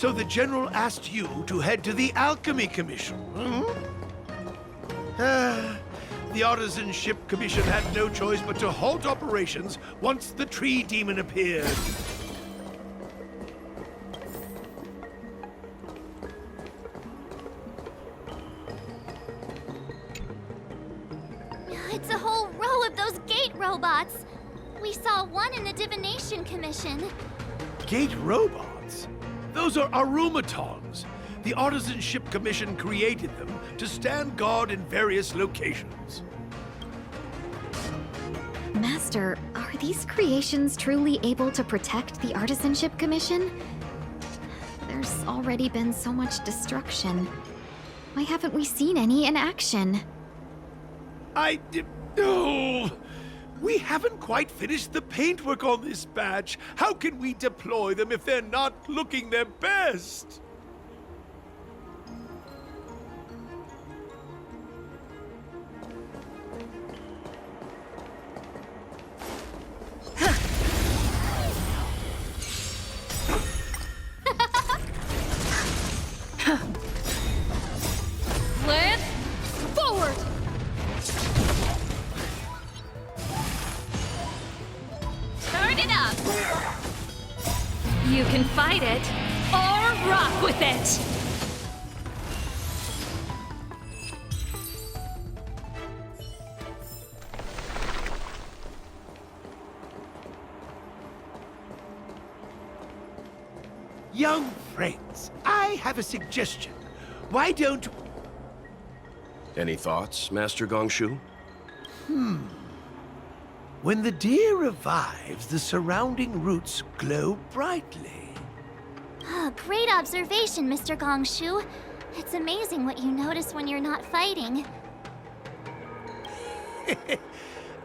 So the General asked you to head to the Alchemy Commission, hmm? The Artisan Ship Commission had no choice but to halt operations once the tree demon appeared. It's a whole row of those gate robots. We saw one in the Divination Commission. Gate robots? Those are arumatons. The Artisan Ship Commission created them to stand guard in various locations. Master, are these creations truly able to protect the Artisanship Commission? There's already been so much destruction. Why haven't we seen any in action? Oh, we haven't quite finished the paintwork on this badge. How can we deploy them if they're not looking their best? Lance, forward! Turn it up! You can fight it, or rock with it! Young friends, I have a suggestion. Why don't... Any thoughts, Master Gongshu? When the deer revives, the surrounding roots glow brightly. Oh, great observation, Mr. Gongshu. It's amazing what you notice when you're not fighting.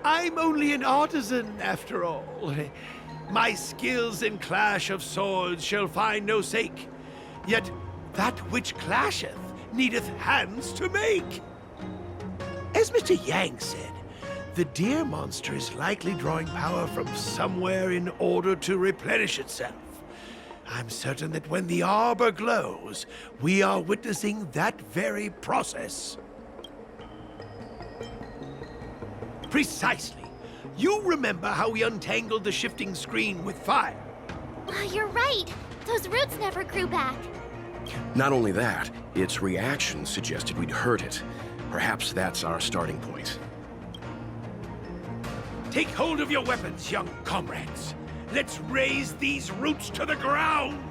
I'm only an artisan, after all. My skills in clash of swords shall find no sake. Yet that which clasheth needeth hands to make. As Mr. Yang said, the deer monster is likely drawing power from somewhere in order to replenish itself. I'm certain that when the arbor glows, we are witnessing that very process. Precisely. You remember how we untangled the shifting screen with fire? You're right. Those roots never grew back. Not only that, its reaction suggested we'd hurt it. Perhaps that's our starting point. Take hold of your weapons, young comrades. Let's raise these roots to the ground!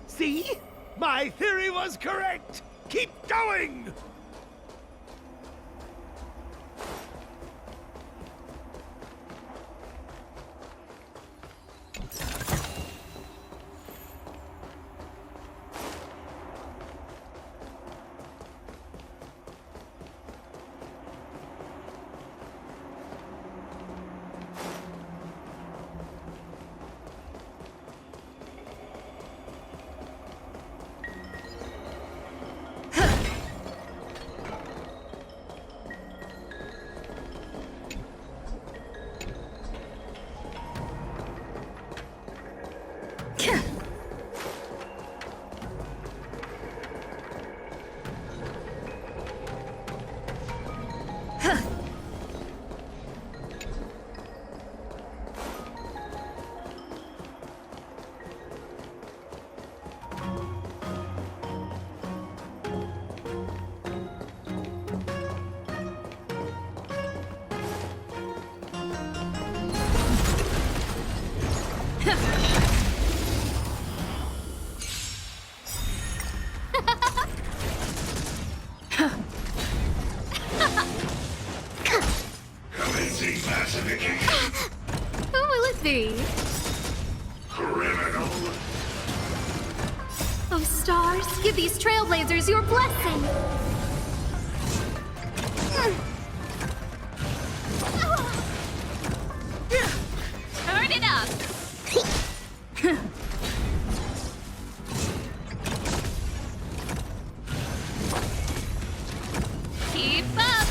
See? My theory was correct! Keep going! thee. Criminal. Oh, stars, give these Trailblazers your blessing. Turn it up. Keep up.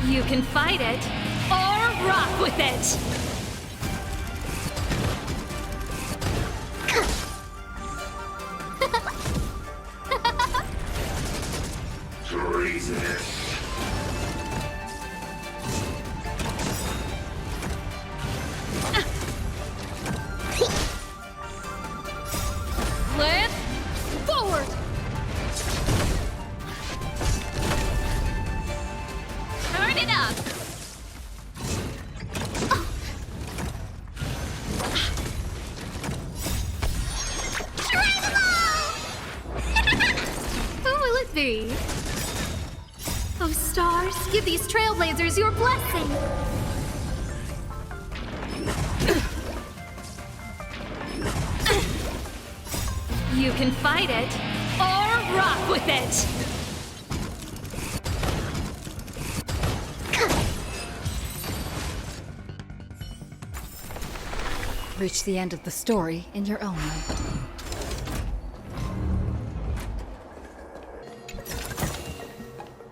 You can fight it or rock with it. Treasonous. Lift forward. Turn it up. Who will it be? Oh, stars, give these Trailblazers your blessing. You can fight it or rock with it. Reach the end of the story in your own way.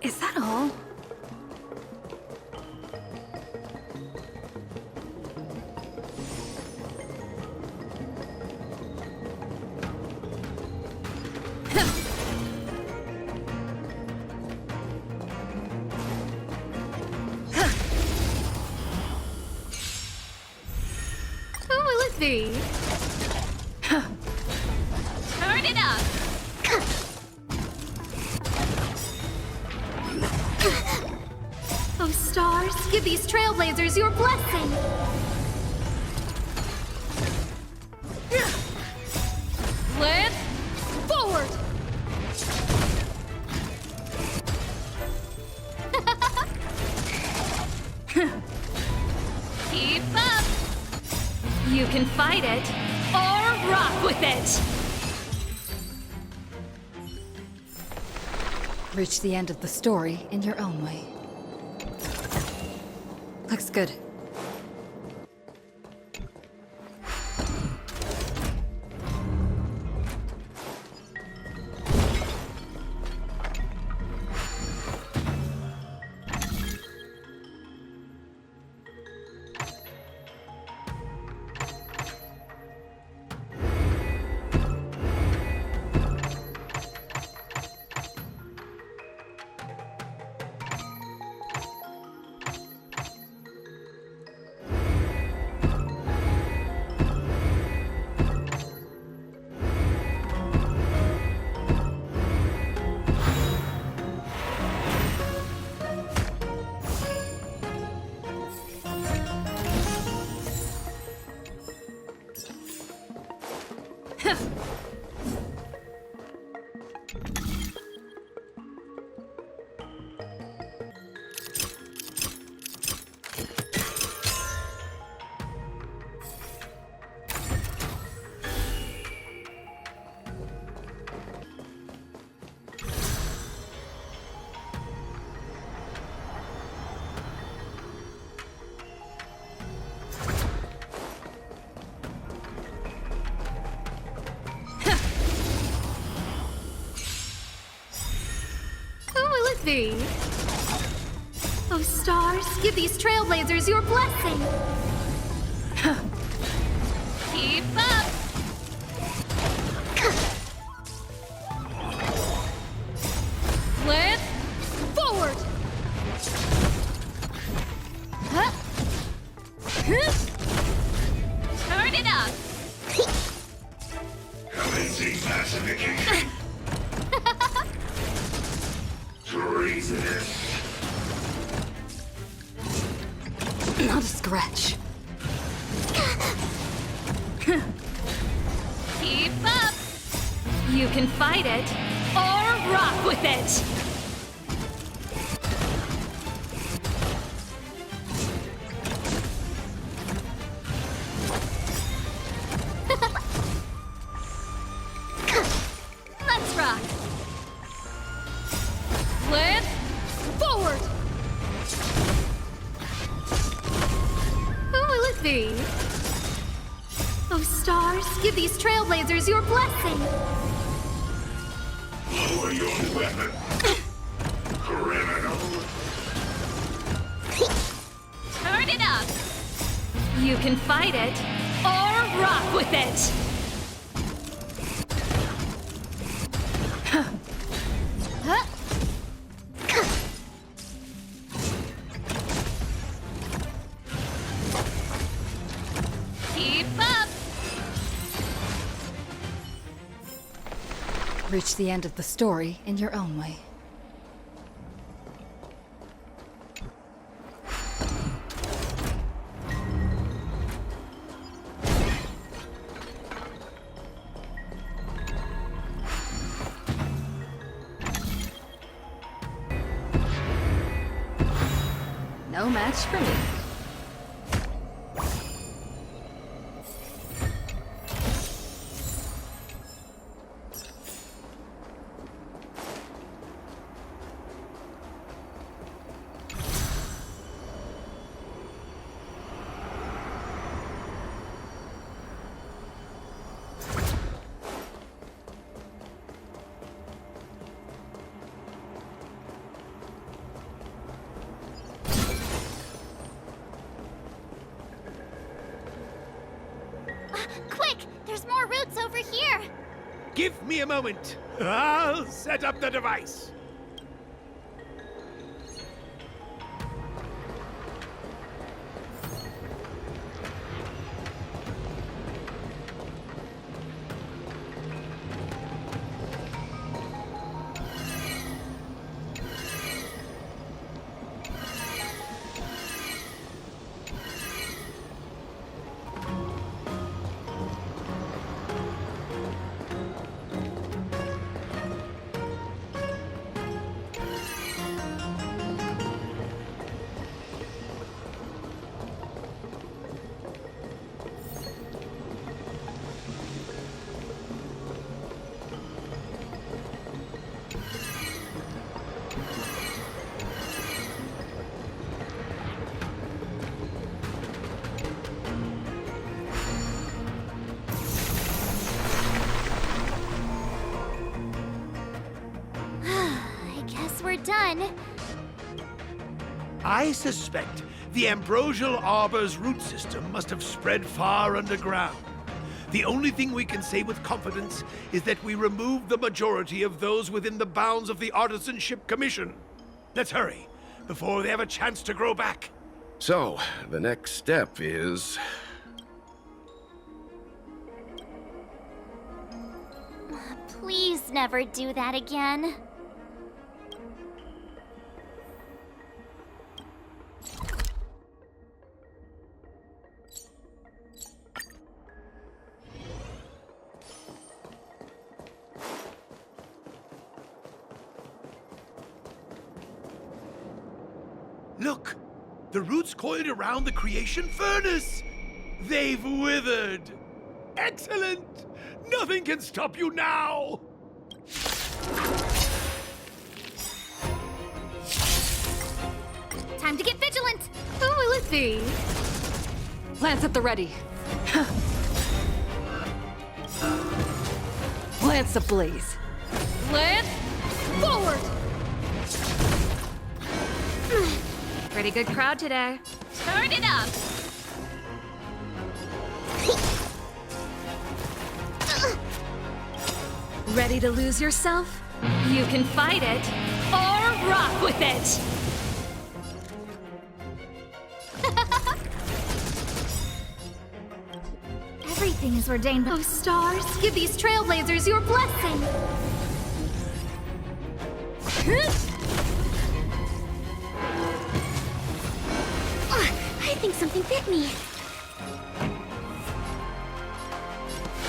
Is that all? Who will it be? Turn it up. Oh, stars, give these Trailblazers your blessing. Lift forward. Keep up. You can fight it or rock with it. Reach the end of the story in your own way. Looks good. Thee. Oh, stars, give these Trailblazers your blessing. Keep up. Lift forward. Turn it up. Commencing pacification. Treasonous. Not a scratch. Keep up. You can fight it or rock with it. it be? Oh, stars, give these Trailblazers your blessing! Lower your weapon. Criminal. Turn it up! You can fight it, or rock with it! Keep up! Reach the end of the story in your own way. No match for me. Quick! There's more roots over here! Give me a moment. I'll set up the device. We're done. I suspect the Ambrosial Arbor's root system must have spread far underground. The only thing we can say with confidence is that we removed the majority of those within the bounds of the Artisanship Commission. Let's hurry, before they have a chance to grow back. So, the next step is... Please never do that again. Look! The roots coiled around the creation furnace! They've withered! Excellent! Nothing can stop you now! Time to get vigilant! Who will it be? Lance at the ready. Lance ablaze. Lance, forward! Pretty good crowd today. Turn it up! Ready to lose yourself? You can fight it, or rock with it! Everything is ordained by... Oh, stars, give these Trailblazers your blessing! I think something bit me.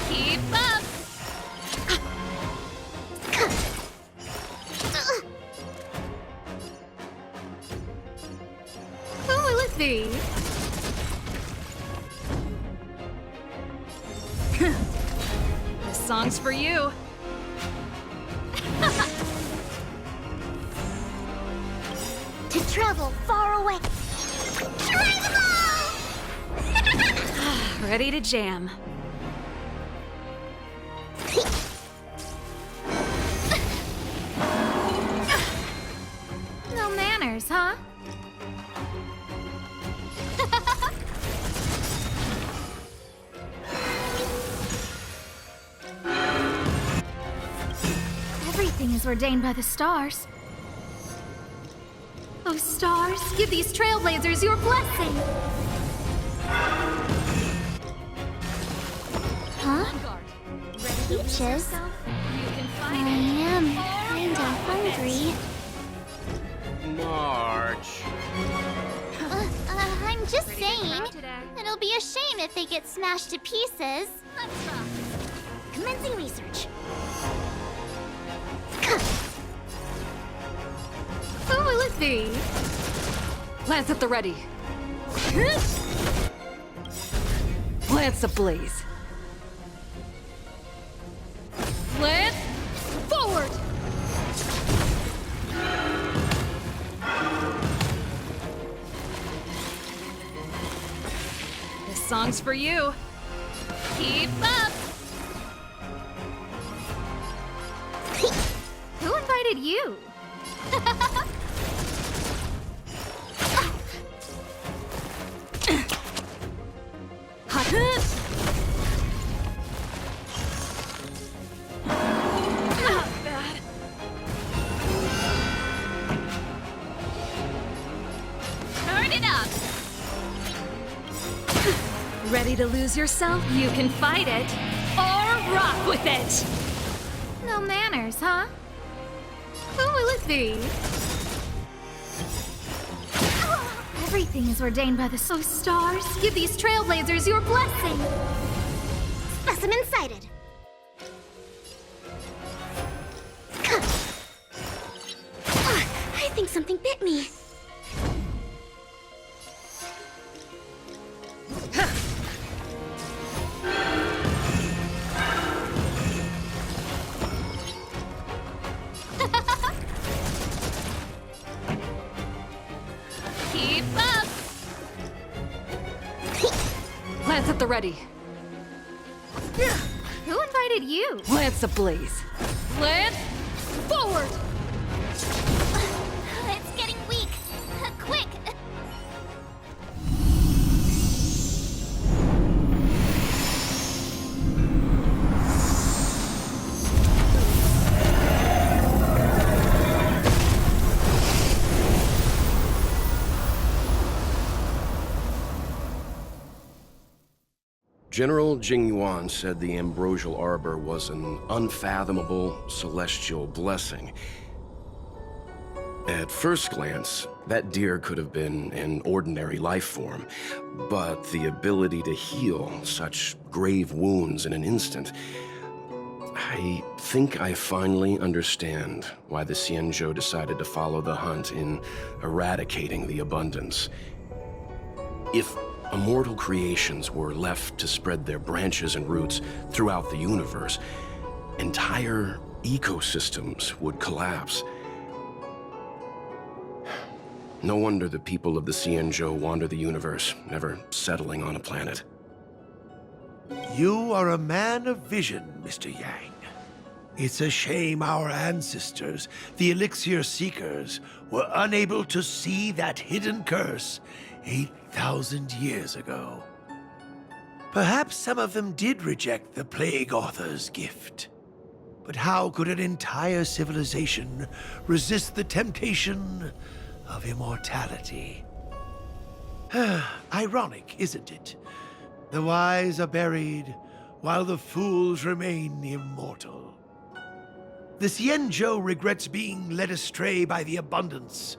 Keep up! Who will it be? This song's for you. To travel far away. Try them all! Ready to jam. No manners, huh? Everything is ordained by the stars. Oh, stars, give these Trailblazers your blessing! Huh? Peaches? I am kinda hungry. March. I'm just saying. It'll be a shame if they get smashed to pieces. Commencing research. Who will it be? Lance at the ready. Lance ablaze. Lance forward! This song's for you. Keep up! Who invited you? Not bad. Turn it up. Ready to lose yourself? You can fight it or rock with it. No manners, huh? Who will it be? Everything is ordained by the stars. Give these Trailblazers your blessing. Specimen sighted. I think something bit me. Keep up. Lance at the ready. Who invited you? Lance ablaze. Lance forward! It's getting weak. Quick. General TINGYUN said the ambrosial arbor was an unfathomable celestial blessing. At first glance, that deer could have been an ordinary life form, but the ability to heal such grave wounds in an instant, I think I finally understand why the Xianzhou decided to follow the hunt in eradicating the abundance. If immortal creations were left to spread their branches and roots throughout the universe, entire ecosystems would collapse. No wonder the people of the Xianzhou wander the universe, never settling on a planet. You are a man of vision, Mr. Yang. It's a shame our ancestors, the Elixir Seekers, were unable to see that hidden curse 8,000 years ago. Perhaps some of them did reject the Plague Author's gift. But how could an entire civilization resist the temptation of immortality? Ironic, isn't it? The wise are buried, while the fools remain immortal. The Xianzhou regrets being led astray by the abundance.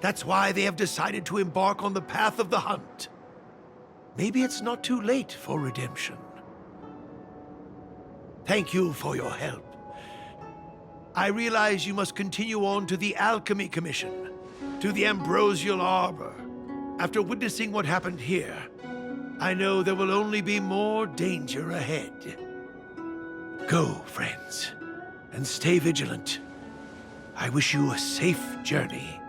That's why they have decided to embark on the path of the hunt. Maybe it's not too late for redemption. Thank you for your help. I realize you must continue on to the Alchemy Commission, to the Ambrosial Arbor. After witnessing what happened here, I know there will only be more danger ahead. Go, friends, and stay vigilant. I wish you a safe journey.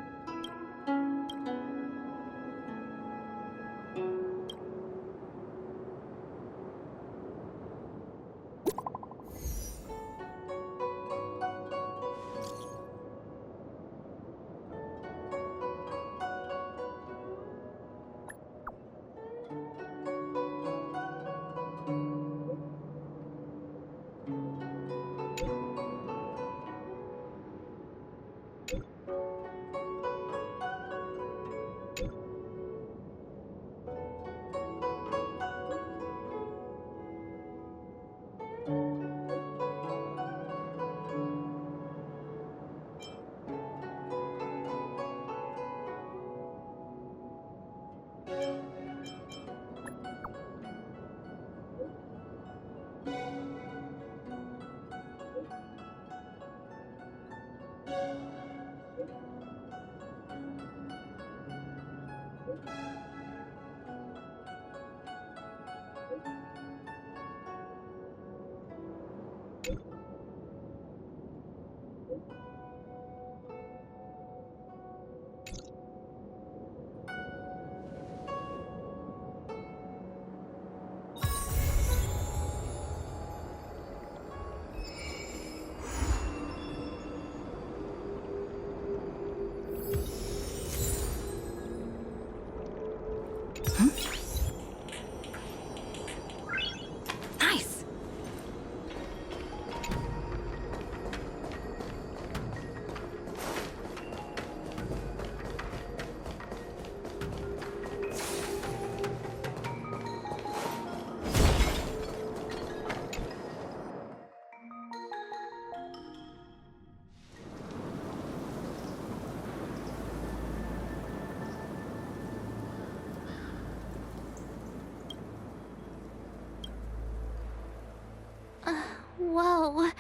Whoa.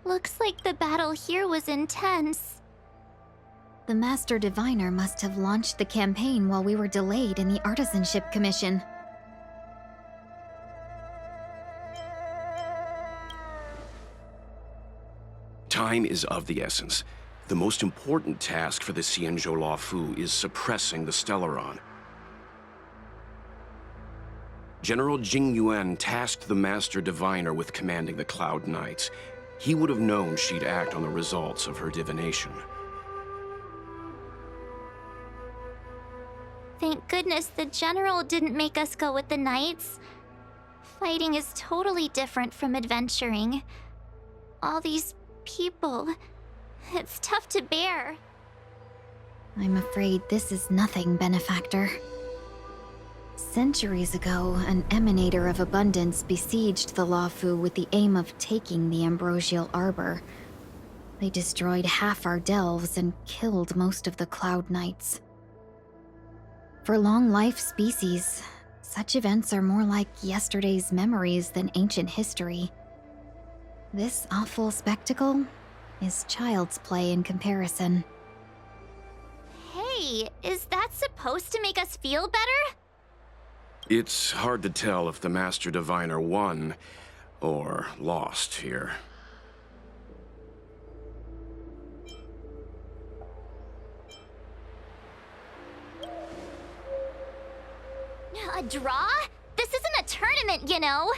Looks like the battle here was intense. The Master Diviner must have launched the campaign while we were delayed in the Artisanship Commission. Time is of the essence. The most important task for the Xianzhou Luofu is suppressing the Stellaron. General TINGYUN tasked the Master Diviner with commanding the Cloud Knights. He would have known she'd act on the results of her divination. Thank goodness the General didn't make us go with the Knights. Fighting is totally different from adventuring. All these people. It's tough to bear. I'm afraid this is nothing, Benefactor. Centuries ago, an emanator of abundance besieged the Luofu with the aim of taking the Ambrosial Arbor. They destroyed half our delves and killed most of the Cloud Knights. For long-life species, such events are more like yesterday's memories than ancient history. This awful spectacle is child's play in comparison. Hey, is that supposed to make us feel better? It's hard to tell if the Master Diviner won or lost here. A draw? This isn't a tournament, you know.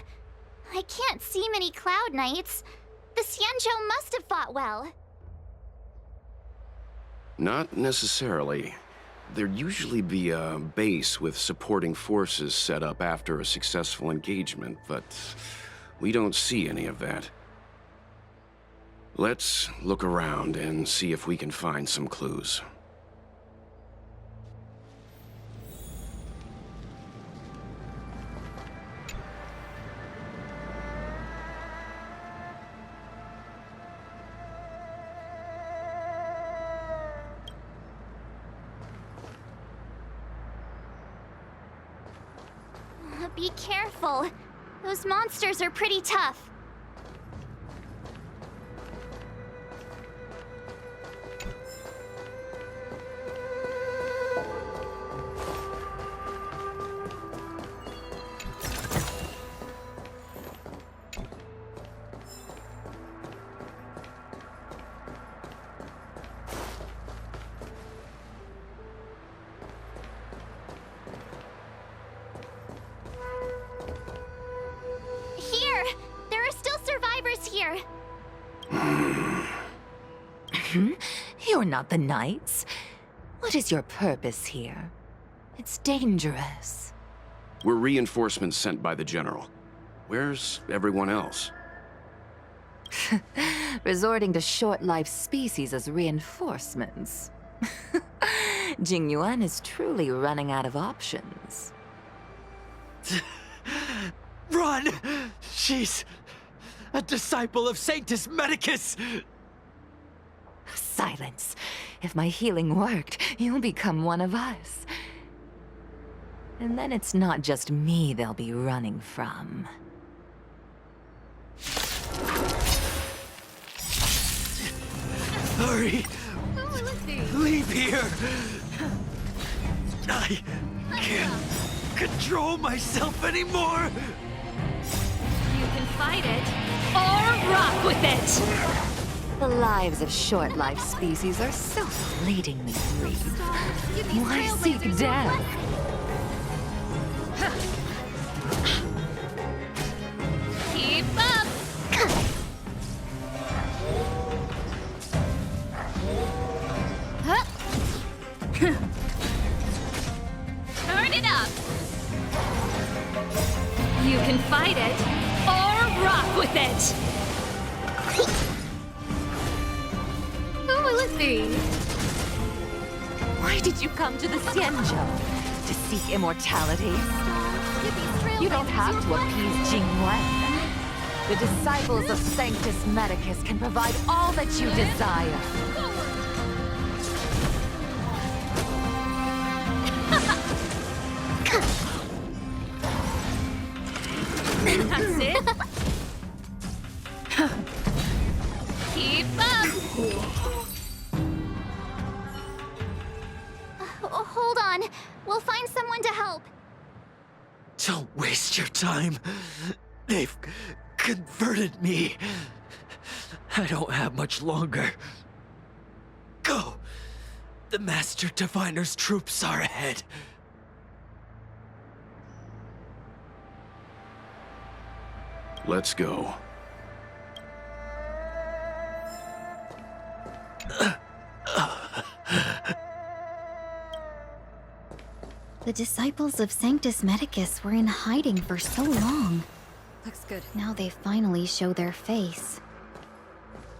I can't see many Cloud Knights. The Xianzhou must have fought well. Not necessarily. There'd usually be a base with supporting forces set up after a successful engagement, but we don't see any of that. Let's look around and see if we can find some clues. Be careful. Those monsters are pretty tough. Here. You're not the Knights. What is your purpose here? It's dangerous. We're reinforcements sent by the General. Where's everyone else? Resorting to short-life species as reinforcements. TINGYUN is truly running out of options. Run! She's a disciple of Sanctus Medicus! Silence. If my healing worked, you'll become one of us. And then it's not just me they'll be running from. Hurry! Leave here! I can't control myself anymore! You can fight it, or rock with it! The lives of short-life species are so fleetingly brief. Why seek death? Keep up! Turn it up! You can fight it, or rock with it! Who will it be? Why did you come to the Xianzhou? To seek immortality? You don't have to appease TINGYUN. The disciples of Sanctus Medicus can provide all that you desire. That's it? on. We'll find someone to help. Don't waste your time. They've converted me. I don't have much longer. Go! The Master Diviner's troops are ahead. Let's go. The disciples of Sanctus Medicus were in hiding for so long. Looks good. Now they finally show their face.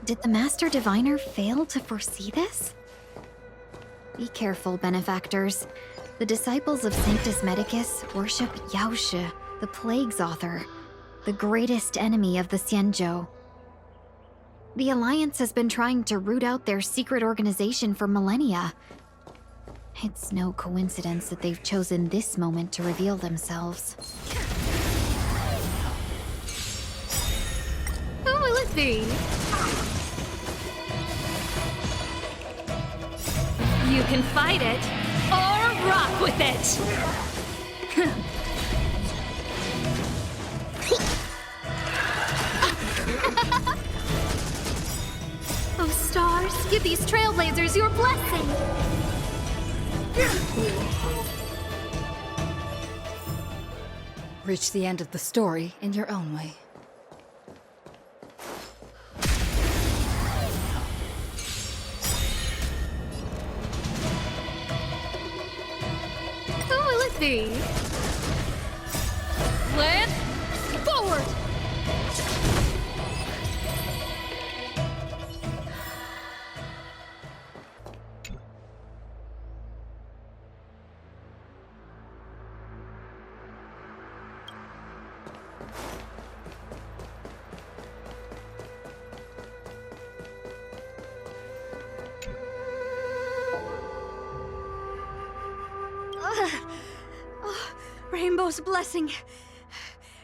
Did the Master Diviner fail to foresee this? Be careful, benefactors. The disciples of Sanctus Medicus worship Yaoshe, the Plague's author, the greatest enemy of the Xianzhou. The Alliance has been trying to root out their secret organization for millennia. It's no coincidence that they've chosen this moment to reveal themselves. Who will it be? You can fight it, or rock with it! Oh, stars, give these Trailblazers your blessing! Reach the end of the story in your own way. Who will it be? Lance, forward! Rainbow's blessing.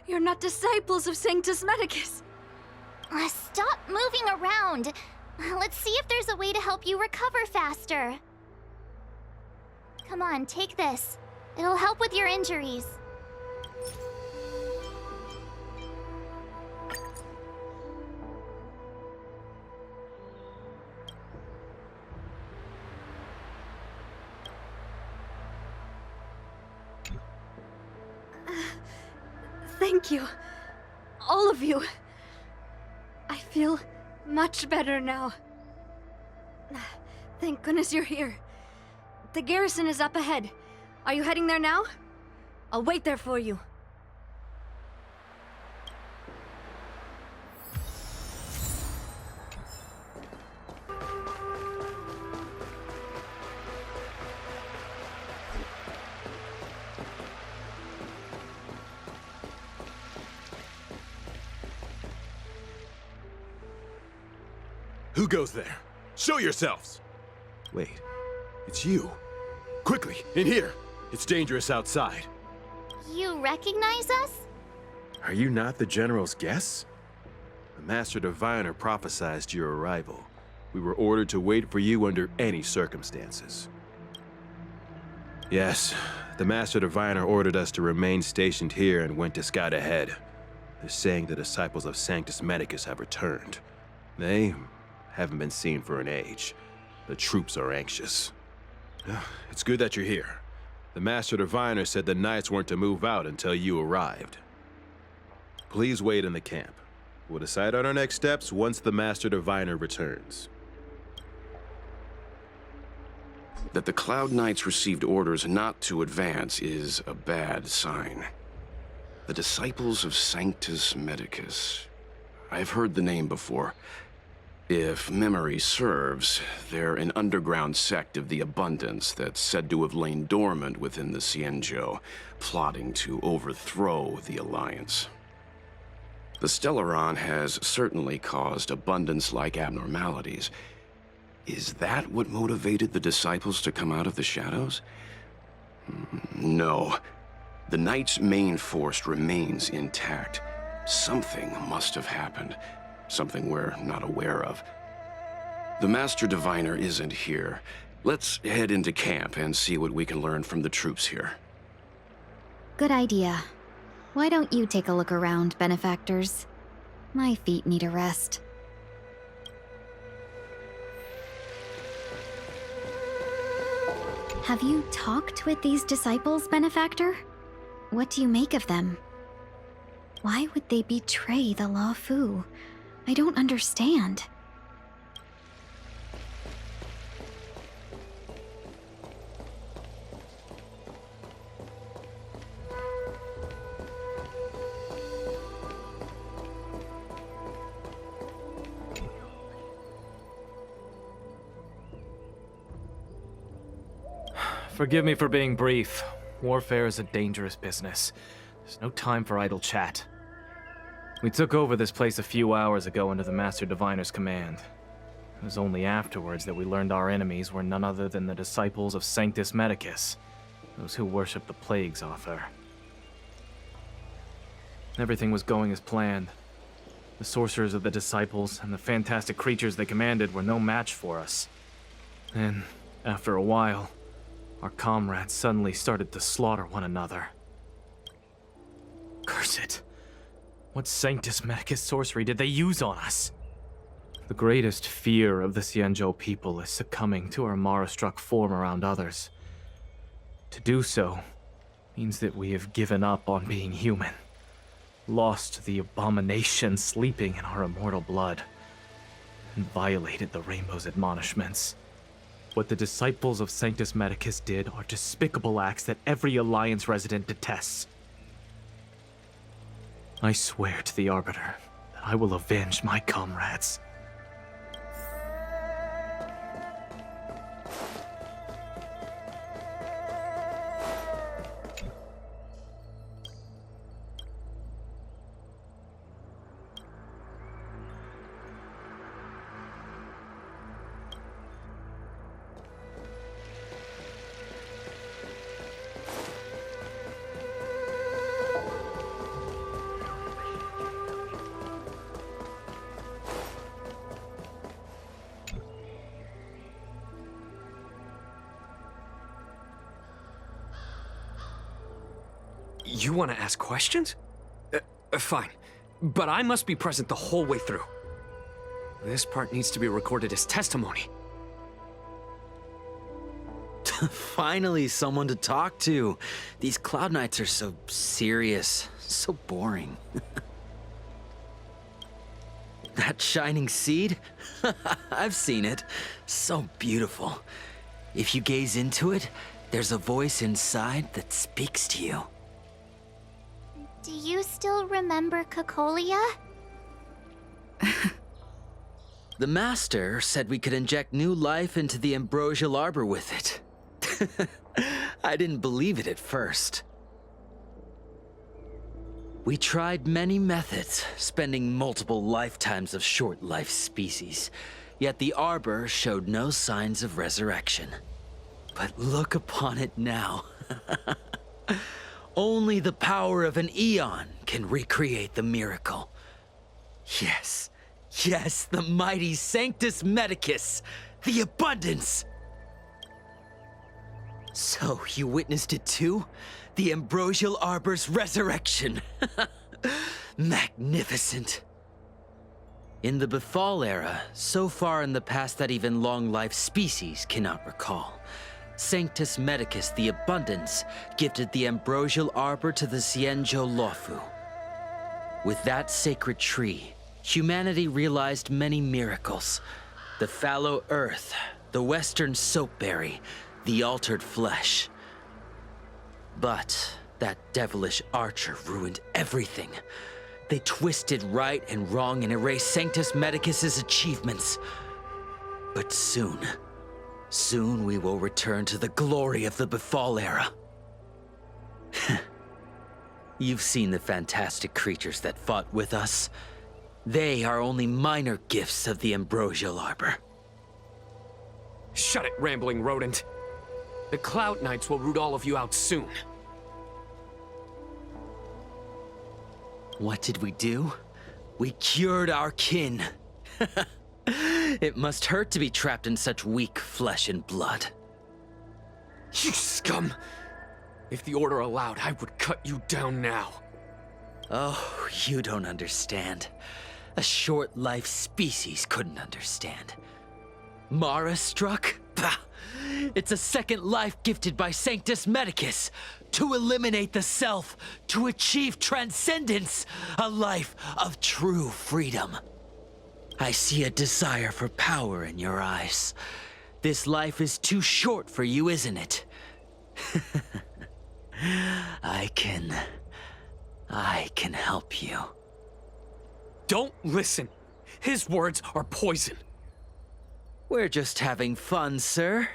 You're not disciples of Sanctus Medicus. Stop moving around. Let's see if there's a way to help you recover faster. Come on, take this. It'll help with your injuries. Thank you. All of you. I feel much better now. Thank goodness you're here. The garrison is up ahead. Are you heading there now? I'll wait there for you. Who goes there? Show yourselves! Wait, it's you. Quickly, in here! It's dangerous outside. You recognize us? Are you not the General's guests? The Master Diviner prophesied your arrival. We were ordered to wait for you under any circumstances. Yes, the Master Diviner ordered us to remain stationed here and went to scout ahead. They're saying the disciples of Sanctus Medicus have returned. They haven't been seen for an age. The troops are anxious. It's good that you're here. The Master Diviner said the Knights weren't to move out until you arrived. Please wait in the camp. We'll decide on our next steps once the Master Diviner returns. That the Cloud Knights received orders not to advance is a bad sign. The Disciples of Sanctus Medicus. I've heard the name before. If memory serves, they're an underground sect of the Abundance that's said to have lain dormant within the Xianzhou, plotting to overthrow the Alliance. The Stellaron has certainly caused Abundance-like abnormalities. Is that what motivated the Disciples to come out of the shadows? No. The Knight's main force remains intact. Something must have happened. Something we're not aware of. The Master Diviner isn't here, Let's head into camp and see what we can learn from the troops here. Good idea. Why don't you take a look around, benefactors? My feet need a rest. Have you talked with these disciples, benefactor? What do you make of them? Why would they betray the Law Fu? I don't understand. Forgive me for being brief. Warfare is a dangerous business. There's no time for idle chat. We took over this place a few hours ago under the Master Diviner's command. It was only afterwards that we learned our enemies were none other than the disciples of Sanctus Medicus, those who worship the plague's author. Everything was going as planned. The sorcerers of the disciples and the fantastic creatures they commanded were no match for us. And, after a while, our comrades suddenly started to slaughter one another. Curse it! What Sanctus Medicus sorcery did they use on us? The greatest fear of the Xianzhou people is succumbing to our Mara-struck form around others. To do so means that we have given up on being human, lost the abomination sleeping in our immortal blood, and violated the Rainbow's admonishments. What the disciples of Sanctus Medicus did are despicable acts that every Alliance resident detests. I swear to the Arbiter that I will avenge my comrades. You want to ask questions? Fine. But I must be present the whole way through. This part needs to be recorded as testimony. Finally, someone to talk to. These Cloud Knights are so serious, so boring. That shining seed? I've seen it. So beautiful. If you gaze into it, there's a voice inside that speaks to you. Do you still remember Cocolia? The Master said we could inject new life into the ambrosial arbor with it. I didn't believe it at first. We tried many methods, spending multiple lifetimes of short-life species, yet the arbor showed no signs of resurrection. But look upon it now. Only the power of an eon can recreate the miracle. Yes, yes, the mighty Sanctus Medicus, the abundance! So, you witnessed it too? The ambrosial arbor's resurrection. Magnificent. In the Befall era, so far in the past that even long-life species cannot recall, Sanctus Medicus the Abundance gifted the ambrosial arbor to the Xianzhou Luofu. With that sacred tree, humanity realized many miracles. The fallow earth, the western soapberry, the altered flesh. But that devilish archer ruined everything. They twisted right and wrong and erased Sanctus Medicus's achievements. But soon we will return to the glory of the Befall era. You've seen the fantastic creatures that fought with us. They are only minor gifts of the ambrosial arbor. Shut it, rambling rodent. The Cloud Knights will root all of you out soon. What did we do? We cured our kin. It must hurt to be trapped in such weak flesh and blood. You scum! If the Order allowed, I would cut you down now. Oh, you don't understand. A short-life species couldn't understand. Mara struck? Bah! It's a second life gifted by Sanctus Medicus to eliminate the self, to achieve transcendence, a life of true freedom. I see a desire for power in your eyes. This life is too short for you, isn't it? I can help you. Don't listen. His words are poison. We're just having fun, sir.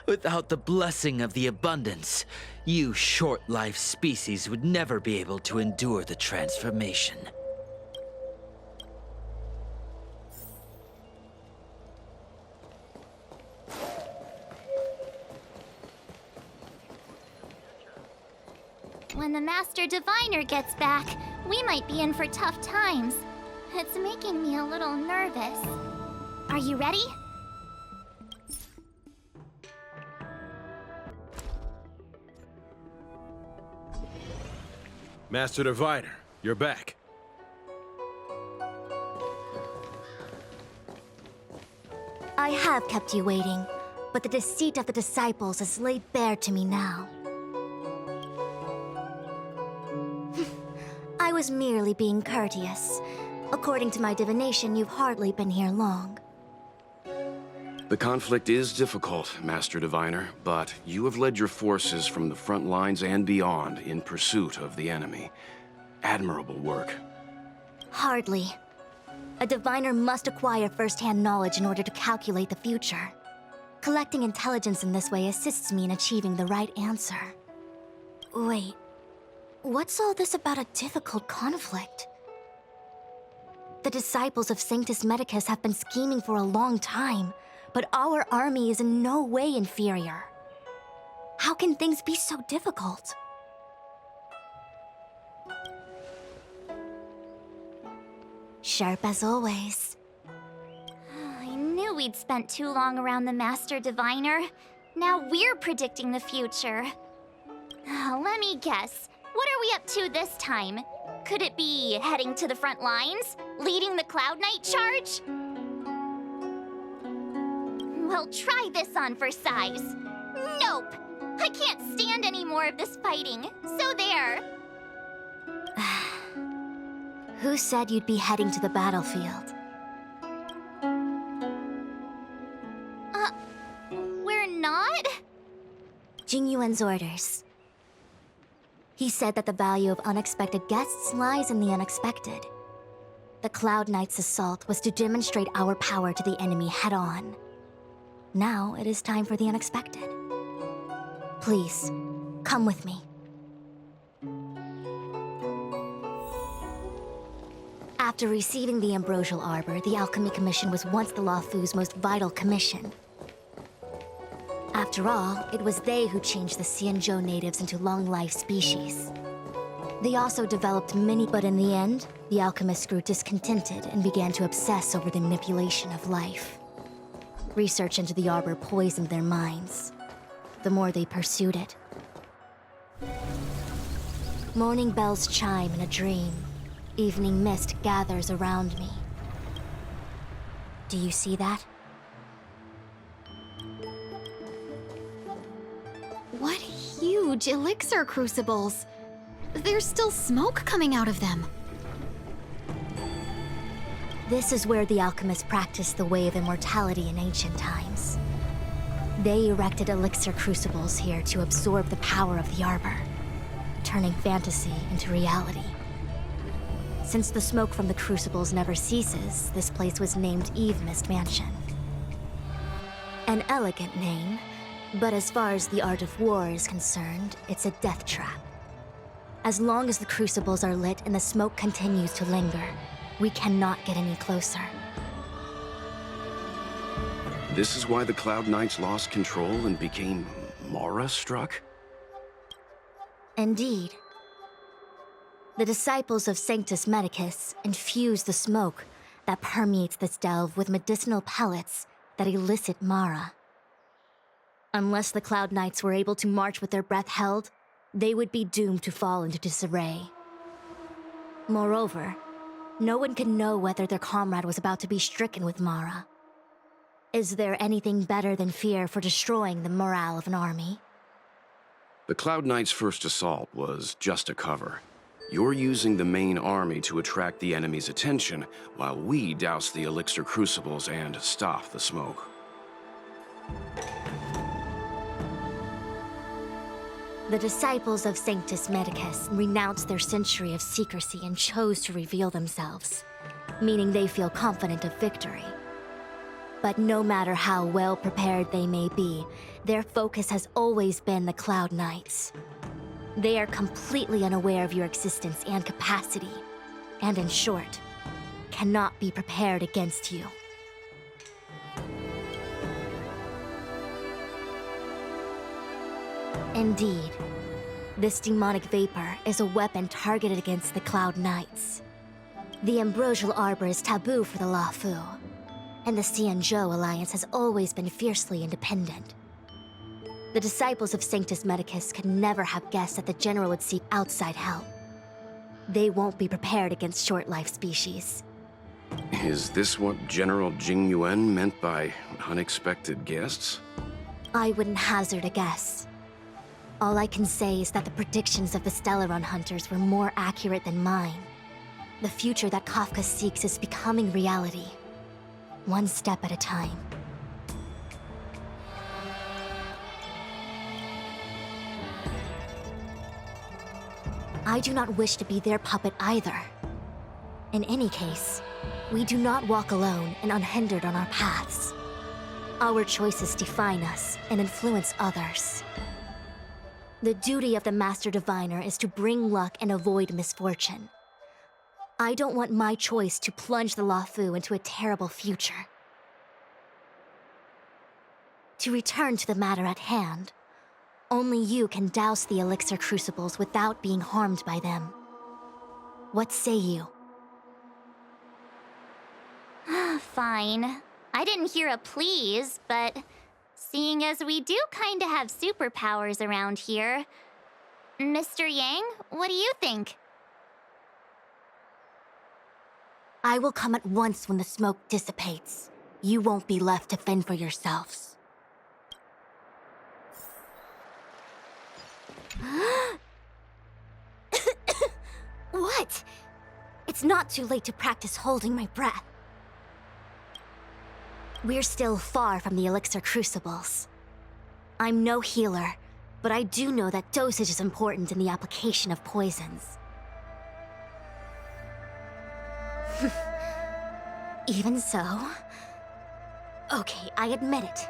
Without the blessing of the abundance, you short-life species would never be able to endure the transformation. When the Master Diviner gets back, we might be in for tough times. It's making me a little nervous. Are you ready? Master Diviner, you're back. I have kept you waiting, but the deceit of the disciples is laid bare to me now. I was merely being courteous. According to my divination, you've hardly been here long. The conflict is difficult, Master Diviner, but you have led your forces from the front lines and beyond in pursuit of the enemy. Admirable work. Hardly. A diviner must acquire first-hand knowledge in order to calculate the future. Collecting intelligence in this way assists me in achieving the right answer. Wait, what's all this about a difficult conflict? The disciples of Sanctus Medicus have been scheming for a long time, but our army is in no way inferior. How can things be so difficult? Sharp as always. I knew we'd spent too long around the Master Diviner. Now we're predicting the future. Let me guess. What are we up to this time? Could it be heading to the front lines? Leading the Cloud Knight charge? Well, try this on for size. Nope! I can't stand any more of this fighting, so there. Who said you'd be heading to the battlefield? We're not? TINGYUN's orders. He said that the value of unexpected guests lies in the unexpected. The Cloud Knight's assault was to demonstrate our power to the enemy head-on. Now it is time for the unexpected. Please, come with me. After receiving the Ambrosial Arbor, the Alchemy Commission was once the Luofu's most vital commission. After all, it was they who changed the Xianzhou natives into long-life species. They also developed many, but in the end, the alchemists grew discontented and began to obsess over the manipulation of life. Research into the Arbor poisoned their minds. The more they pursued it. Morning bells chime in a dream. Evening mist gathers around me. Do you see that? What huge elixir crucibles! There's still smoke coming out of them. This is where the alchemists practiced the way of immortality in ancient times. They erected elixir crucibles here to absorb the power of the Arbor, turning fantasy into reality. Since the smoke from the crucibles never ceases, this place was named Eve Mist Mansion. An elegant name, but as far as the art of war is concerned, it's a death trap. As long as the crucibles are lit and the smoke continues to linger, we cannot get any closer. This is why the Cloud Knights lost control and became Mara-struck? Indeed. The disciples of Sanctus Medicus infused the smoke, that permeates this delve with medicinal pellets that elicit Mara. Unless the Cloud Knights were able to march with their breath held, they would be doomed to fall into disarray. Moreover, no one could know whether their comrade was about to be stricken with Mara. Is there anything better than fear for destroying the morale of an army? The Cloud Knight's first assault was just a cover. You're using the main army to attract the enemy's attention, while we douse the elixir crucibles and stop the smoke. The disciples of Sanctus Medicus renounced their century of secrecy and chose to reveal themselves, meaning they feel confident of victory. But no matter how well prepared they may be, their focus has always been the Cloud Knights. They are completely unaware of your existence and capacity, and in short, cannot be prepared against you. Indeed, this demonic vapor is a weapon targeted against the Cloud Knights. The ambrosial arbor is taboo for the Luofu, and the Xianzhou alliance has always been fiercely independent. The disciples of Sanctus Medicus could never have guessed that the general would seek outside help. They won't be prepared against short-life species. Is this what General TINGYUN meant by unexpected guests? I wouldn't hazard a guess. All I can say is that the predictions of the Stellaron hunters were more accurate than mine. The future that Kafka seeks is becoming reality, one step at a time. I do not wish to be their puppet either. In any case, we do not walk alone and unhindered on our paths. Our choices define us and influence others. The duty of the Master Diviner is to bring luck and avoid misfortune. I don't want my choice to plunge the Luofu into a terrible future. To return to the matter at hand, only you can douse the elixir crucibles without being harmed by them. What say you? Fine. I didn't hear a please, but seeing as we do kinda have superpowers around here, Mr. Yang, what do you think? I will come at once when the smoke dissipates. You won't be left to fend for yourselves. What? It's not too late to practice holding my breath. We're still far from the elixir crucibles. I'm no healer, but I do know that dosage is important in the application of poisons. Even so... Okay, I admit it.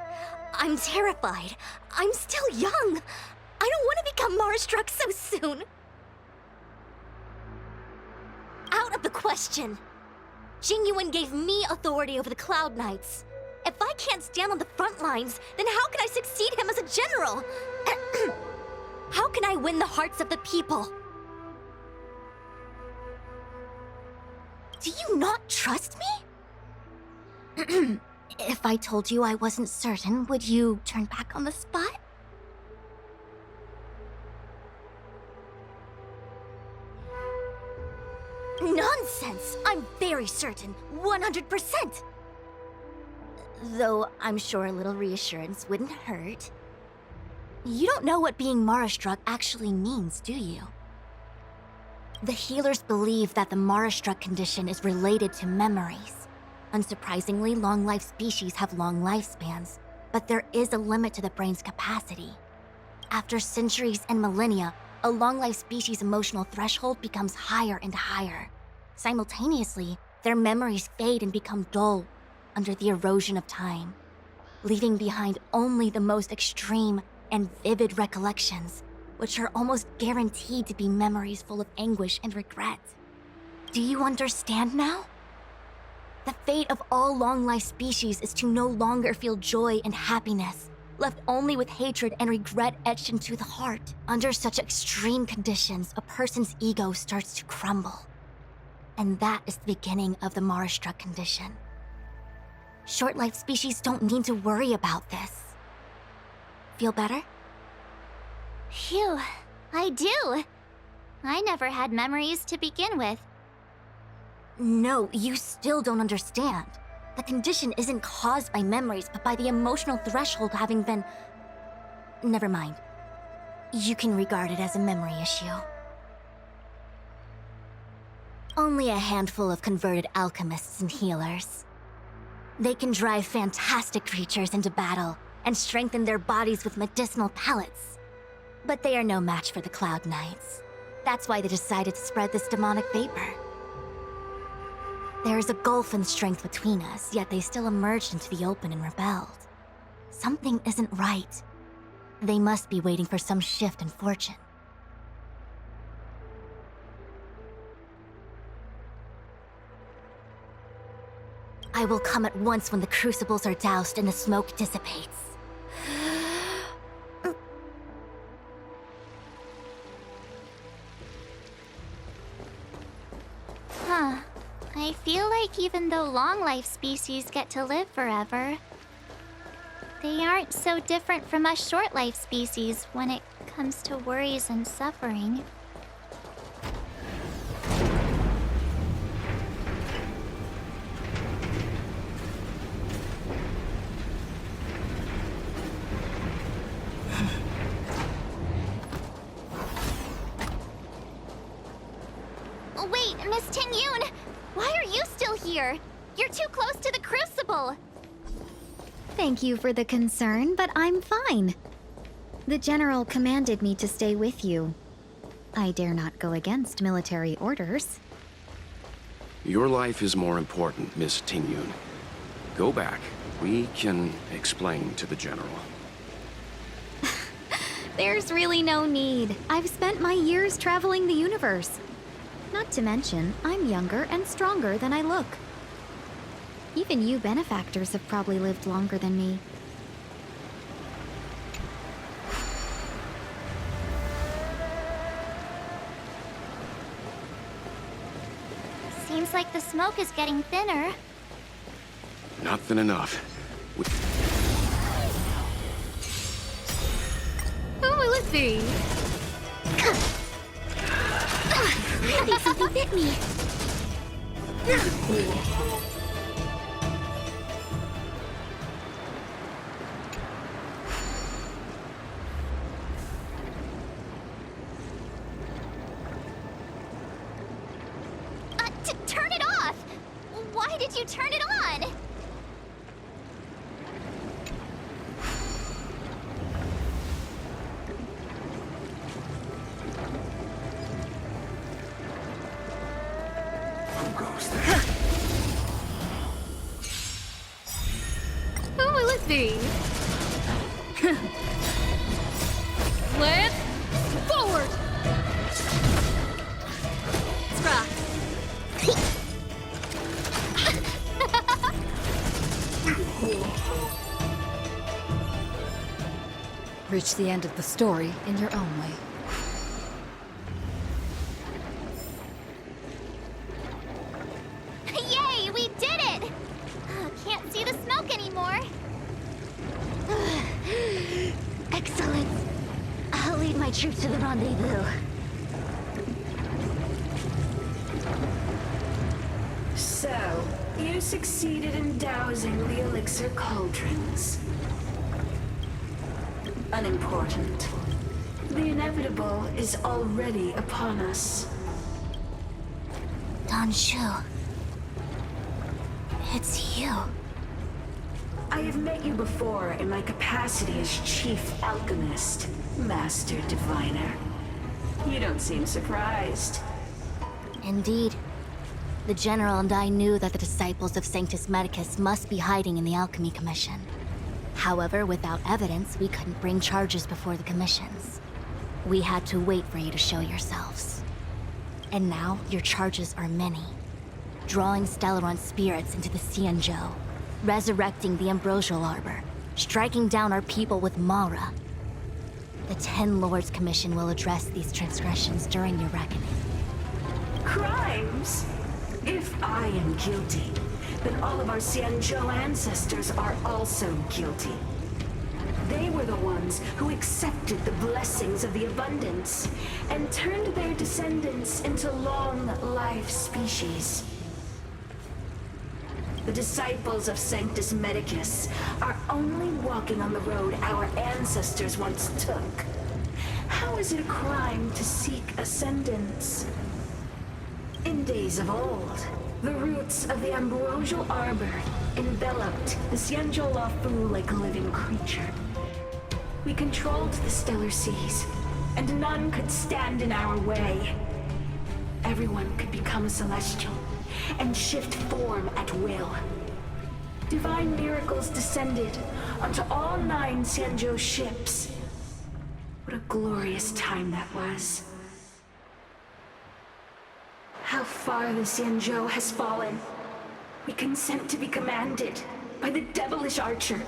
I'm terrified. I'm still young. I don't want to become Mara-struck so soon. Out of the question. TINGYUN gave me authority over the Cloud Knights. If I can't stand on the front lines, then how can I succeed him as a general? How can I win the hearts of the people? Do you not trust me? If I told you I wasn't certain, would you turn back on the spot? Nonsense! I'm very certain, 100%! Though I'm sure a little reassurance wouldn't hurt. You don't know what being Mara-struck actually means, do you? The healers believe that the Mara-struck condition is related to memories. Unsurprisingly, long-life species have long lifespans, but there is a limit to the brain's capacity. After centuries and millennia, a long-life species' emotional threshold becomes higher and higher. Simultaneously, their memories fade and become dull under the erosion of time, leaving behind only the most extreme and vivid recollections, which are almost guaranteed to be memories full of anguish and regret. Do you understand now? The fate of all long-life species is to no longer feel joy and happiness, left only with hatred and regret etched into the heart. Under such extreme conditions, a person's ego starts to crumble. And that is the beginning of the Mara-struck condition. Short-life species don't need to worry about this. Feel better? Phew, I do. I never had memories to begin with. No, you still don't understand. The condition isn't caused by memories, but by the emotional threshold having been... Never mind. You can regard it as a memory issue. Only a handful of converted alchemists and healers. They can drive fantastic creatures into battle and strengthen their bodies with medicinal pellets. But they are no match for the Cloud Knights. That's why they decided to spread this demonic vapor. There is a gulf in strength between us, yet they still emerged into the open and rebelled. Something isn't right. They must be waiting for some shift in fortune. I will come at once when the crucibles are doused and the smoke dissipates. Huh. I feel like even though long-life species get to live forever, they aren't so different from us short-life species when it comes to worries and suffering. Wait, Miss TINGYUN! Why are you still here? You're too close to the crucible! Thank you for the concern, but I'm fine. The General commanded me to stay with you. I dare not go against military orders. Your life is more important, Miss TINGYUN. Go back. We can explain to the General. There's really no need. I've spent my years traveling the universe. Not to mention, I'm younger and stronger than I look. Even you benefactors have probably lived longer than me. Seems like the smoke is getting thinner. Not thin enough. Who will it be? I think something bit me. Turn it off! Why did you turn it on? Who will it be? Lance, forward! Scrap. Reach the end of the story in your own way. Yay, we did it! Can't see the smoke anymore. Excellent. I'll lead my troops to the rendezvous. So, you succeeded in dousing the elixir cauldrons. Unimportant. The inevitable is already upon us. Danshu. It's you. I have met you before in my capacity as Chief Alchemist, Master Diviner. You don't seem surprised. Indeed. The General and I knew that the disciples of Sanctus Medicus must be hiding in the Alchemy Commission. However, without evidence, we couldn't bring charges before the commissions. We had to wait for you to show yourselves. And now, your charges are many. Drawing Stellaron spirits into the Xianzhou, resurrecting the Ambrosial Arbor, striking down our people with Mara. The 10 Lords Commission will address these transgressions during your reckoning. Crimes? If I am guilty, then all of our Xianzhou ancestors are also guilty. They were the ones who accepted the blessings of the abundance and turned their descendants into long-life species. The disciples of Sanctus Medicus are only walking on the road our ancestors once took. How is it a crime to seek ascendance? In days of old, the roots of the ambrosial arbor enveloped the Xianzhou Lafu like a living creature. We controlled the stellar seas, and none could stand in our way. Everyone could become a celestial and shift form at will. Divine miracles descended onto all 9 Xianzhou ships. What a glorious time that was. How far the Xianzhou has fallen. We consent to be commanded by the devilish archer.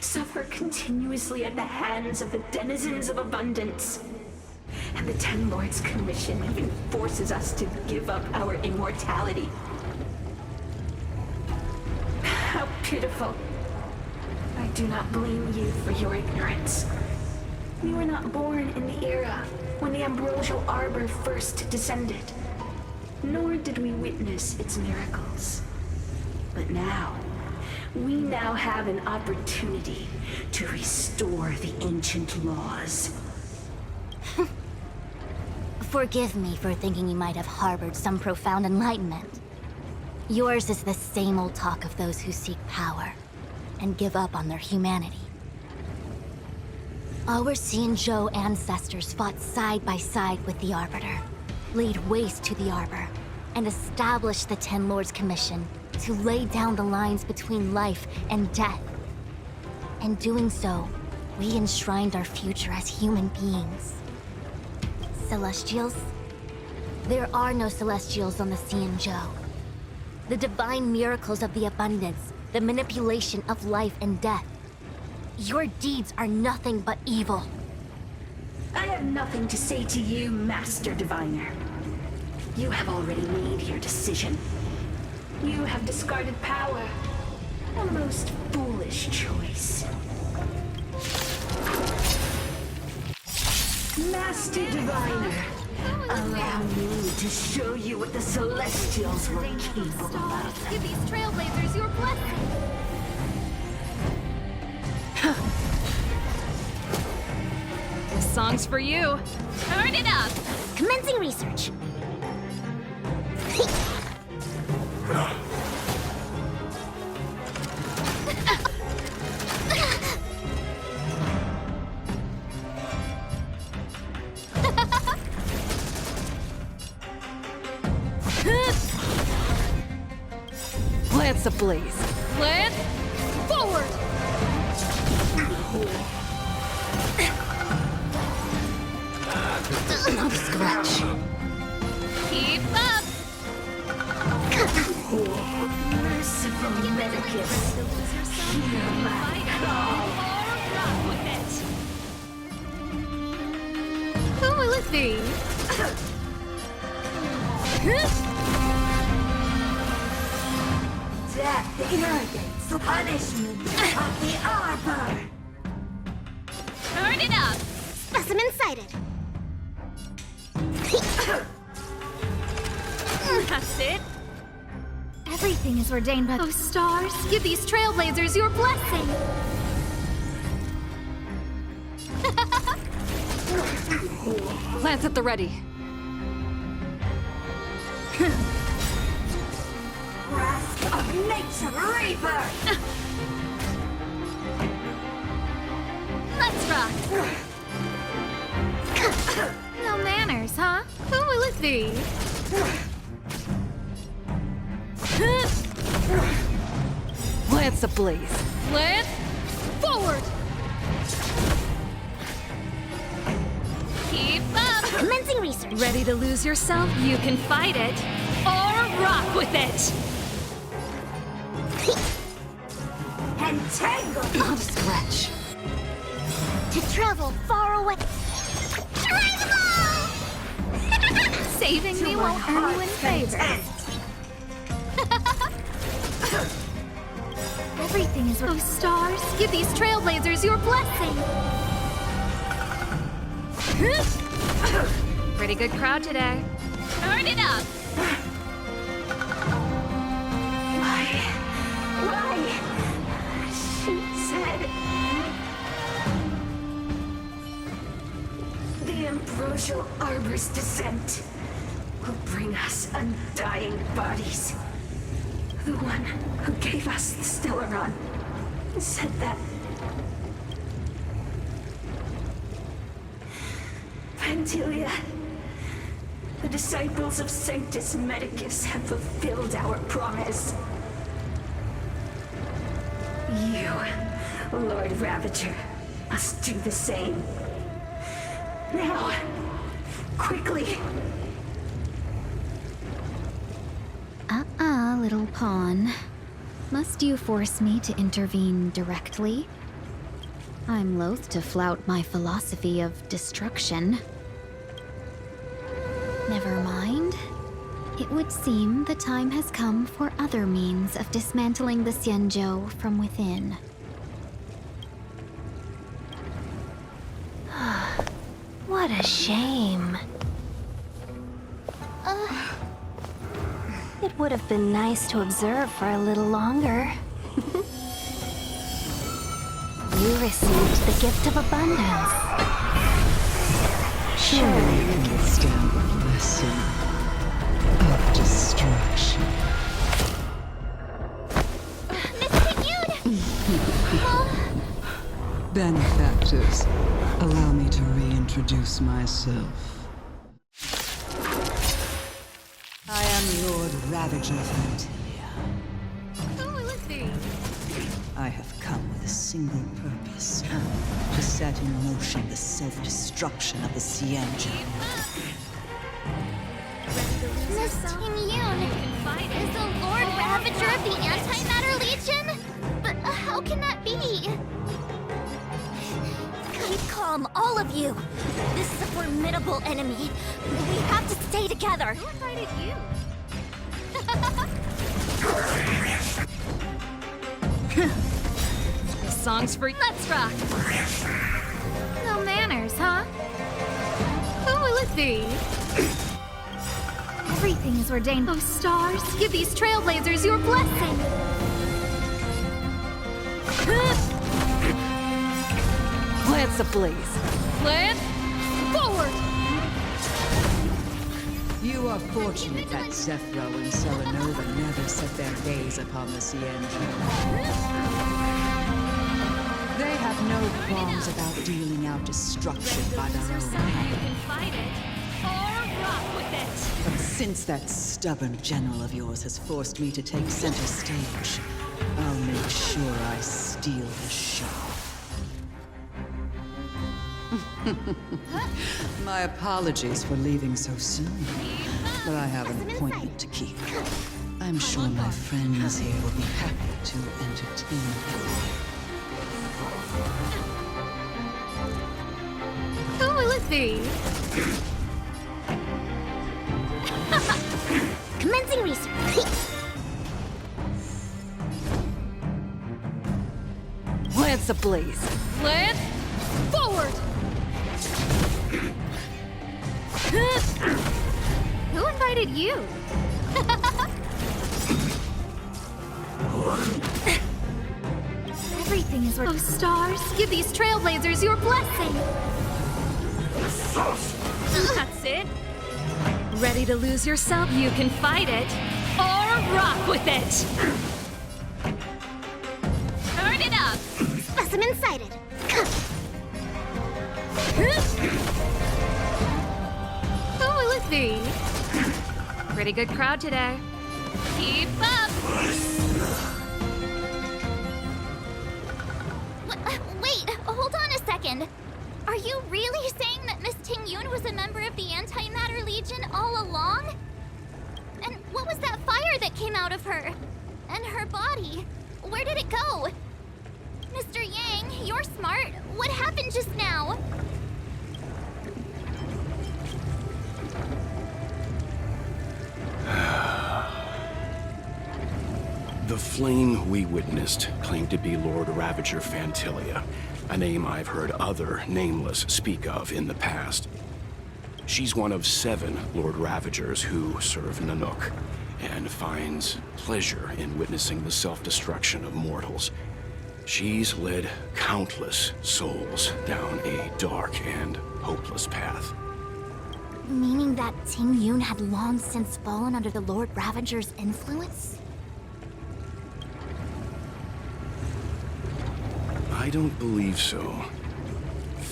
Suffer continuously at the hands of the denizens of abundance. And the Ten Lords Commission even forces us to give up our immortality. How pitiful. I do not blame you for your ignorance. We were not born in the era when the ambrosial arbor first descended, nor did we witness its miracles. But now, we now have an opportunity to restore the ancient laws. Forgive me for thinking you might have harbored some profound enlightenment. Yours is the same old talk of those who seek power and give up on their humanity. Our Xianzhou ancestors fought side by side with the Arbiter, laid waste to the Arbor, and established the Ten Lords Commission to lay down the lines between life and death. In doing so, we enshrined our future as human beings. Celestials? There are no Celestials on the Xianzhou. The divine miracles of the abundance, the manipulation of life and death. Your deeds are nothing but evil. I have nothing to say to you, Master Diviner. You have already made your decision. You have discarded power. A most foolish choice. Master Diviner, allow me to show you what the Celestials were capable of. Give these Trailblazers your blessing! This song's for you. Turn it up! Commencing research. Lance ablaze. Lance, forward! Scratch. Keep up! Merciful Medicus, hear my call. Who will it be? Death irrigates punishment of the Arbor. Turn it up! Specimen sighted. That's it. Everything is ordained by... Oh, stars, give these Trailblazers your blessing! Lance at the ready. Wrath of Nature Reaper! Let's rock! No manners, huh? Who will it be? Lance ablaze. Lance, forward! Keep up! Commencing research. Ready to lose yourself? You can fight it, or rock with it! Entangle! Scratch. To travel far away. Saving me won't earn you in favor. Everything is... Oh, stars, give these Trailblazers your blessing! Pretty good crowd today. Turn it up! Why? She said... The ambrosial arbor's descent will bring us undying bodies. The one who gave us the Stellaron said that. Pantilia, the disciples of Sanctus Medicus have fulfilled our promise. You, Lord Ravager, must do the same. Now, quickly. Little pawn. Must you force me to intervene directly? I'm loath to flout my philosophy of destruction. Never mind. It would seem the time has come for other means of dismantling the Xianzhou from within. What a shame. It would have been nice to observe for a little longer. You received the gift of abundance. Surely you can stand the lesson of destruction. Benefactors, allow me to reintroduce myself. I am Lord Ravager Fantilia. Who will it be? I have come with a single purpose, to set in motion the self-destruction of the Xianzhou. Miss TINGYUN is the Lord Ravager of the Antimatter Legion? But how can that be? Keep calm, all of you. This is a formidable enemy. We have to stay together. Who invited you? This song's for... Let's rock! No manners, huh? Who will it be? Everything is ordained. Oh, stars, give these Trailblazers your blessing! Lance ablaze. Lance, forward! You are fortunate that Zephyro and Selenova never set their gaze upon the Xianzhou. They have no qualms about dealing out destruction by their own You hand. can fight it, or rock with it! But since that stubborn general of yours has forced me to take center stage, I'll make sure I steal the show. My apologies for leaving so soon, but I have an appointment to keep. I'm sure my friends here will be happy to entertain you. Who will it be? Commencing research. Lance ablaze. Lance, forward! Who invited you? Everything is... Oh, stars, give these Trailblazers your blessing! That's it. Ready to lose yourself? You can fight it, or rock with it! Turn it up! Specimen sighted. Who will it be? Pretty good crowd today. Keep up! Wait, hold on a second. Are you really saying that Miss TINGYUN was a member of the Antimatter Legion all along? And what was that fire that came out of her? And her body? Where did it go? Mr. Yang, you're smart. What happened just now? The flame we witnessed claimed to be Lord Ravager Fantilia, a name I've heard other Nameless speak of in the past. She's one of 7 Lord Ravagers who serve Nanook, and finds pleasure in witnessing the self-destruction of mortals. She's led countless souls down a dark and hopeless path. Meaning that TINGYUN had long since fallen under the Lord Ravager's influence? I don't believe so.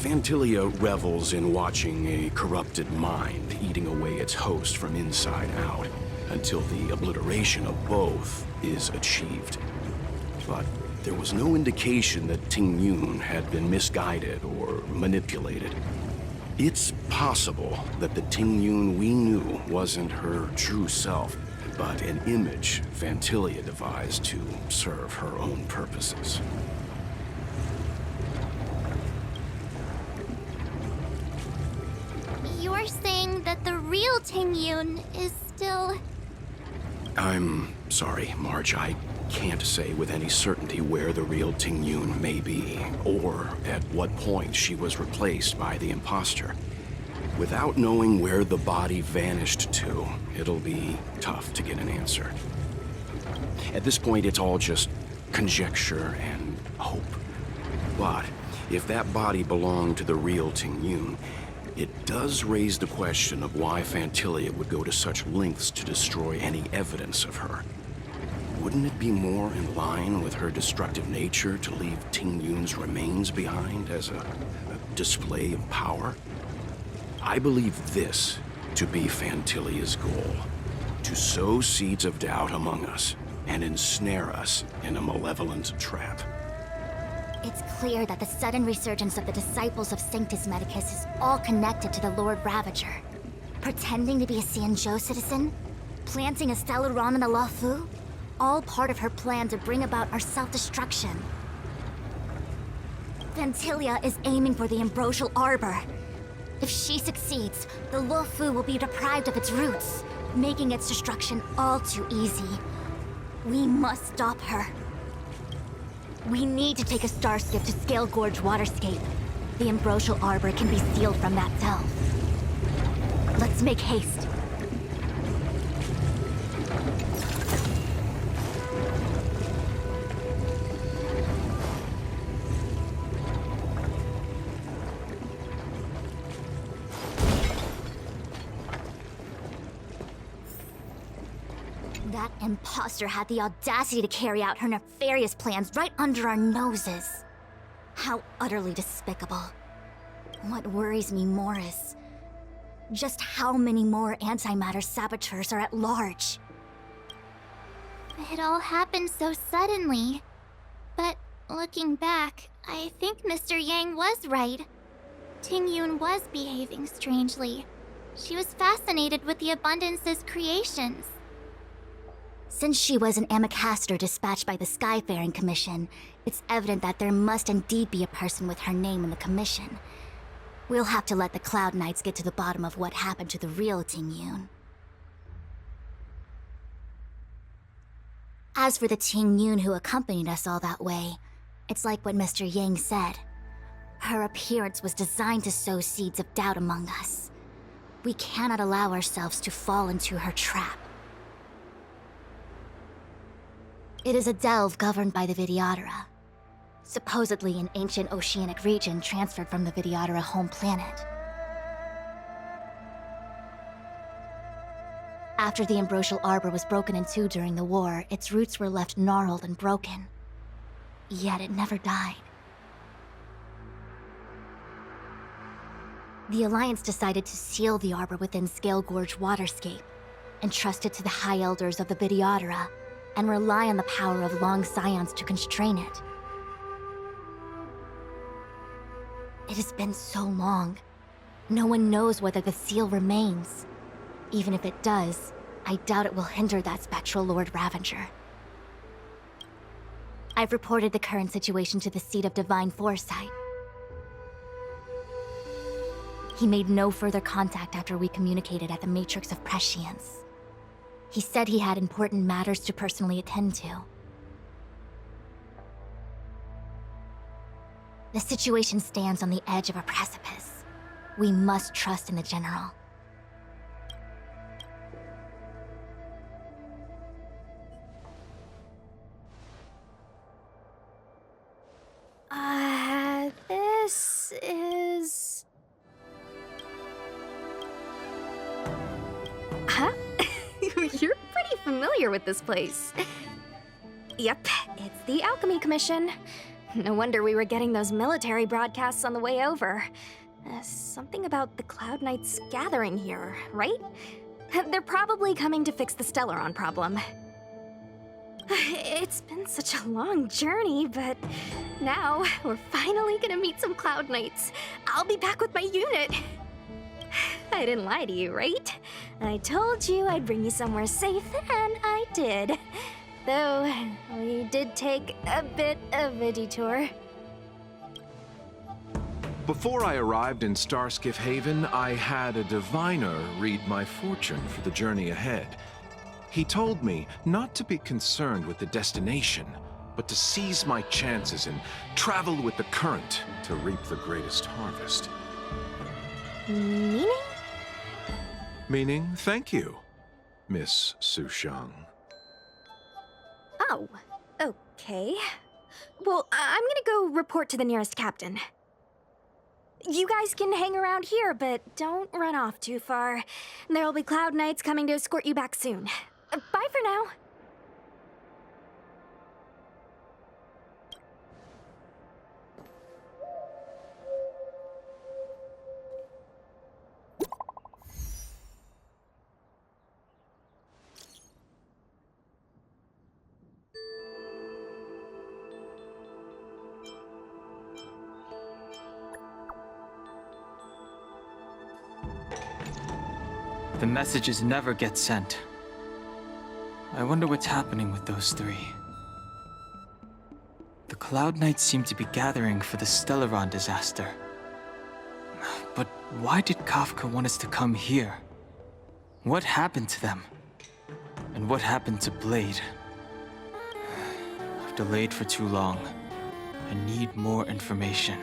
Fantilia revels in watching a corrupted mind eating away its host from inside out, until the obliteration of both is achieved. But there was no indication that TINGYUN had been misguided or manipulated. It's possible that the TINGYUN we knew wasn't her true self, but an image Fantilia devised to serve her own purposes. You're saying that the real TINGYUN is still... I'm sorry, Marge. I can't say with any certainty where the real TINGYUN may be, or at what point she was replaced by the imposter. Without knowing where the body vanished to, it'll be tough to get an answer. At this point, it's all just conjecture and hope. But if that body belonged to the real TINGYUN, it does raise the question of why Fantilia would go to such lengths to destroy any evidence of her. Wouldn't it be more in line with her destructive nature to leave TINGYUN's remains behind as a display of power? I believe this to be Fantilia's goal: to sow seeds of doubt among us and ensnare us in a malevolent trap. It's clear that the sudden resurgence of the disciples of Sanctus Medicus is all connected to the Lord Ravager. Pretending to be a Xianzhou citizen? Planting a Stellaron in the Luofu? All part of her plan to bring about our self-destruction. Fantilia is aiming for the Ambrosial Arbor. If she succeeds, the Luofu will be deprived of its roots, making its destruction all too easy. We must stop her. We need to take a star skip to Scale Gorge Waterscape. The Ambrosial Arbor can be sealed from that delve. Let's make haste. That imposter had the audacity to carry out her nefarious plans right under our noses. How utterly despicable. What worries me more is just how many more antimatter saboteurs are at large. It all happened so suddenly. But looking back, I think Mr. Yang was right. TINGYUN was behaving strangely. She was fascinated with the Abundance's creations. Since she was an Amicastor dispatched by the Skyfaring Commission, it's evident that there must indeed be a person with her name in the commission. We'll have to let the Cloud Knights get to the bottom of what happened to the real TINGYUN. As for the TINGYUN who accompanied us all that way, it's like what Mr. Yang said. Her appearance was designed to sow seeds of doubt among us. We cannot allow ourselves to fall into her trap. It is a delve governed by the Vidyadhara, supposedly an ancient oceanic region transferred from the Vidyadhara home planet. After the Ambrosial Arbor was broken in two during the war, its roots were left gnarled and broken. Yet it never died. The Alliance decided to seal the Arbor within Scale Gorge Waterscape, entrust it to the High Elders of the Vidyadhara, and rely on the power of long scions to constrain it. It has been so long. No one knows whether the seal remains. Even if it does, I doubt it will hinder that spectral Lord Ravager. I've reported the current situation to the Seat of Divine Foresight. He made no further contact after we communicated at the Matrix of Prescience. He said he had important matters to personally attend to. The situation stands on the edge of a precipice. We must trust in the General. This is... Huh? You're pretty familiar with this place. Yep, it's the Alchemy Commission. No wonder we were getting those military broadcasts on the way over. Something about the Cloud Knights gathering here, right? They're probably coming to fix the Stellaron problem. It's been such a long journey, but now we're finally gonna meet some Cloud Knights. I'll be back with my unit. I didn't lie to you, right? I told you I'd bring you somewhere safe, and I did. Though, we did take a bit of a detour. Before I arrived in Starskiff Haven, I had a diviner read my fortune for the journey ahead. He told me not to be concerned with the destination, but to seize my chances and travel with the current to reap the greatest harvest. Meaning? Meaning, thank you, Miss Sushang. Oh, okay. Well, I'm gonna go report to the nearest captain. You guys can hang around here, but don't run off too far. There'll be Cloud Knights coming to escort you back soon. Bye for now. The messages never get sent. I wonder what's happening with those three. The Cloud Knights seem to be gathering for the Stellaron disaster. But why did Kafka want us to come here? What happened to them? And what happened to Blade? I've delayed for too long. I need more information.